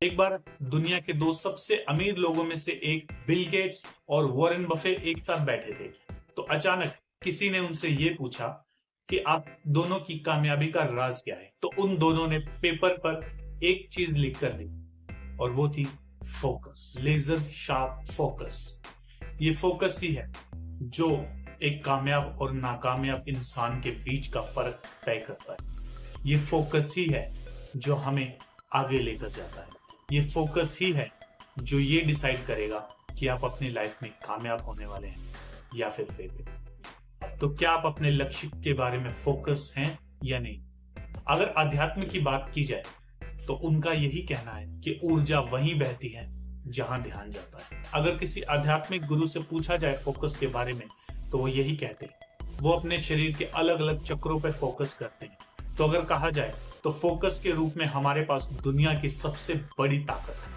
एक बार दुनिया के दो सबसे अमीर लोगों में से एक बिल गेट्स और वॉरेन बफे एक साथ बैठे थे। तो अचानक किसी ने उनसे ये पूछा कि आप दोनों की कामयाबी का राज क्या है। तो उन दोनों ने पेपर पर एक चीज लिख कर दी और वो थी फोकस, लेजर शार्प फोकस। ये फोकस ही है जो एक कामयाब और नाकामयाब इंसान के बीच का फर्क तय करता है। ये फोकस ही है जो हमें आगे लेकर जाता है। ये फोकस ही है जो ये डिसाइड करेगा कि आप अपनी लाइफ में कामयाब होने वाले हैं या फिर फेल। तो क्या आप अपने लक्ष्य के बारे में फोकस हैं या नहीं? अगर अध्यात्म की बात की जाए तो उनका यही कहना है कि ऊर्जा वहीं बहती है जहां ध्यान जाता है। अगर किसी आध्यात्मिक गुरु से पूछा जाए फोकस के बारे में तो वो यही कहते हैं, वो अपने शरीर के अलग अलग चक्रों पर फोकस करते हैं। तो अगर कहा जाए तो फोकस के रूप में हमारे पास दुनिया की सबसे बड़ी ताकत है।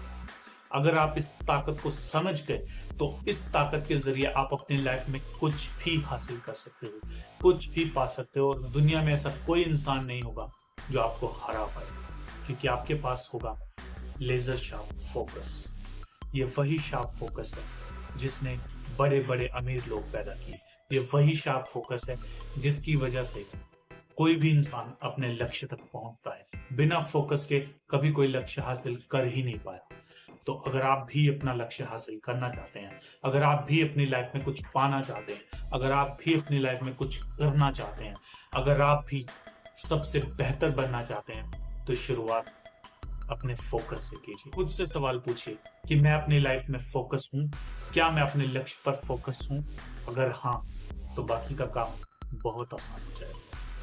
अगर आप इस ताकत को समझ गए तो इस ताकत के जरिए आप अपनी लाइफ में कुछ भी हासिल कर सकते हो, कुछ भी पा सकते हो। और दुनिया में ऐसा कोई इंसान नहीं होगा जो आपको हरा पाए, क्योंकि आपके पास होगा लेजर शार्प फोकस। ये वही शार्प फोकस है जिसने बड़े बड़े अमीर लोग पैदा किए। ये वही शार्प फोकस है जिसकी वजह से कोई भी इंसान अपने लक्ष्य तक पहुंचता है। बिना फोकस के कभी कोई लक्ष्य हासिल कर ही नहीं पाया। तो अगर आप भी अपना लक्ष्य हासिल करना चाहते हैं, अगर आप भी अपनी लाइफ में कुछ पाना चाहते हैं, अगर आप भी अपनी लाइफ में कुछ करना चाहते हैं, अगर आप भी सबसे बेहतर बनना चाहते हैं, तो शुरुआत अपने फोकस से कीजिए। खुद से सवाल पूछिए कि मैं अपनी लाइफ में फोकस हूं? क्या मैं अपने लक्ष्य पर फोकस हूं? अगर हाँ, तो बाकी का काम बहुत आसान हो जाएगा।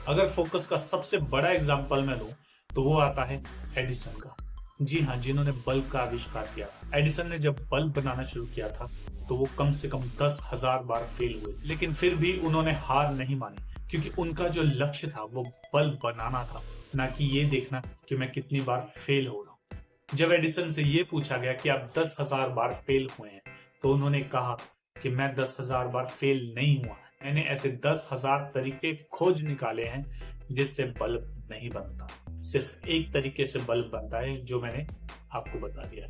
अगर फोकस का सबसे बड़ा एग्जाम्पल मैं लूं तो वो आता है एडिसन का। जी हाँ, जिन्होंने बल्ब का आविष्कार किया। एडिसन ने जब बल्ब बनाना शुरू किया था तो वो कम से कम 10,000 बार फेल हुए, लेकिन फिर भी उन्होंने हार नहीं मानी, क्योंकि उनका जो लक्ष्य था वो बल्ब बनाना था, ना कि ये देखना कि मैं कितनी बार फेल हो रहा हूँ। जब एडिसन से ये पूछा गया कि आप 10,000 बार फेल हुए हैं, तो उन्होंने कहा कि मैं 10,000 बार फेल नहीं हुआ, मैंने ऐसे 10,000 तरीके खोज निकाले हैं जिससे बल्ब नहीं बनता। सिर्फ एक तरीके से बल्ब बनता है जो मैंने आपको बता दिया।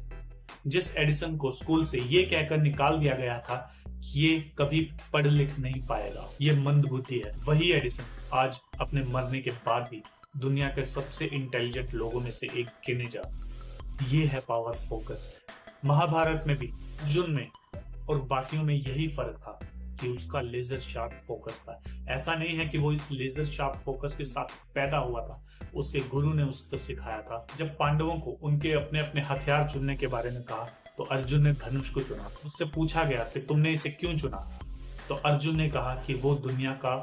जिस एडिसन को स्कूल से ये कहकर निकाल दिया गया था कि ये कभी पढ़ लिख नहीं पाएगा, ये मंदबुद्धि है, वही एडिसन आज अपने मरने के बाद भी दुनिया के सबसे इंटेलिजेंट लोगों में से एक गिने जा। ये है पावर फोकस। महाभारत में भी अर्जुन में और बाकियों में यही फर्क था कि उसका लेजर शार्प फोकस था। ऐसा नहीं है कि वो इस लेजर शार्प फोकस के साथ पैदा हुआ था, उसके गुरु ने उसको सिखाया था। जब पांडवों को उनके अपने अपने हथियार चुनने के बारे में कहा तो अर्जुन ने धनुष को चुना। उससे पूछा गया कि तुमने इसे क्यों चुना, तो अर्जुन ने कहा कि वो दुनिया का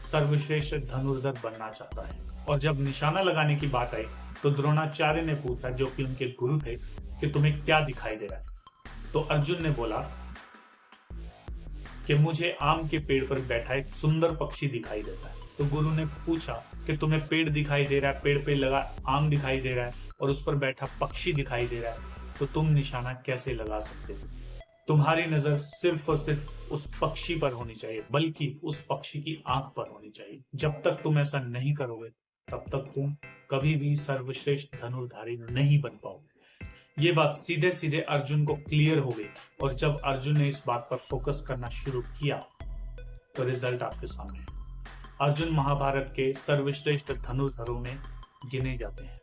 सर्वश्रेष्ठ धनुर्धर बनना चाहता है। और जब निशाना लगाने की बात आई तो द्रोणाचार्य ने पूछा, जो कि उनके गुरु थे, कि तुम्हें क्या दिखाई दे रहा है। तो अर्जुन ने बोला कि मुझे आम के पेड़ पर बैठा एक सुंदर पक्षी दिखाई देता है। तो गुरु ने पूछा कि तुम्हें पेड़ दिखाई दे रहा है, पेड़ पे लगा आम दिखाई दे रहा है और उस पर बैठा पक्षी दिखाई दे रहा है, तो तुम निशाना कैसे लगा सकते हो? तुम्हारी नजर सिर्फ और सिर्फ उस पक्षी पर होनी चाहिए, बल्कि उस पक्षी की आंख पर होनी चाहिए। जब तक तुम ऐसा नहीं करोगे तब तक तुम कभी भी सर्वश्रेष्ठ धनुर्धारी नहीं बन पाओगे। ये बात सीधे सीधे अर्जुन को क्लियर हो गई, और जब अर्जुन ने इस बात पर फोकस करना शुरू किया तो रिजल्ट आपके सामने है। अर्जुन महाभारत के सर्वश्रेष्ठ धनुर्धरों में गिने जाते हैं।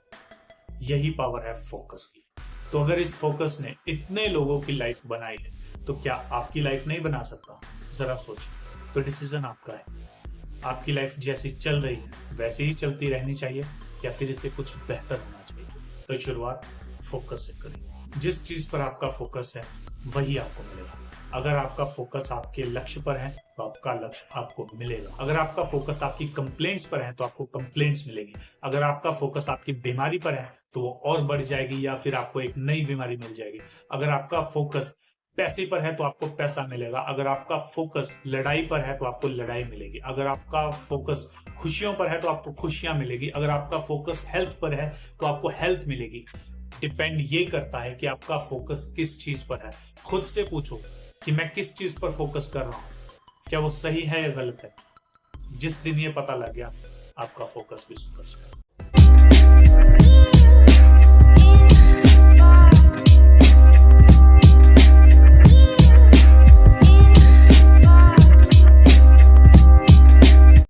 यही पावर है फोकस की। तो अगर इस फोकस ने इतने लोगों की लाइफ बनाई है तो क्या आपकी लाइफ नहीं बना सकता? जरा सोचिए। तो डिसीजन आपका है। आपकी लाइफ जैसी चल रही है वैसे ही चलती रहनी चाहिए या फिर इसे कुछ बेहतर होना चाहिए? तो शुरुआत फोकस से करें। जिस चीज पर आपका फोकस है वही आपको मिलेगा। अगर आपका फोकस आपके लक्ष्य पर है तो आपका लक्ष्य आपको मिलेगा। अगर आपका फोकस आपकी कंप्लेंट्स पर है तो आपको कंप्लेंट्स मिलेगी। अगर आपका फोकस आपकी बीमारी पर है तो वो और बढ़ जाएगी या फिर आपको एक नई बीमारी मिल जाएगी। अगर आपका फोकस पैसे पर है तो आपको पैसा मिलेगा। अगर आपका फोकस लड़ाई पर है तो आपको लड़ाई मिलेगी। अगर आपका फोकस खुशियों पर है तो आपको खुशियां मिलेगी। अगर आपका फोकस हेल्थ पर है तो आपको हेल्थ मिलेगी। डिपेंड ये करता है कि आपका फोकस किस चीज पर है। खुद से पूछो कि मैं किस चीज पर फोकस कर रहा हूं, क्या वो सही है या गलत है। जिस दिन ये पता लग गया आपका फोकस भी सुधर जाएगा।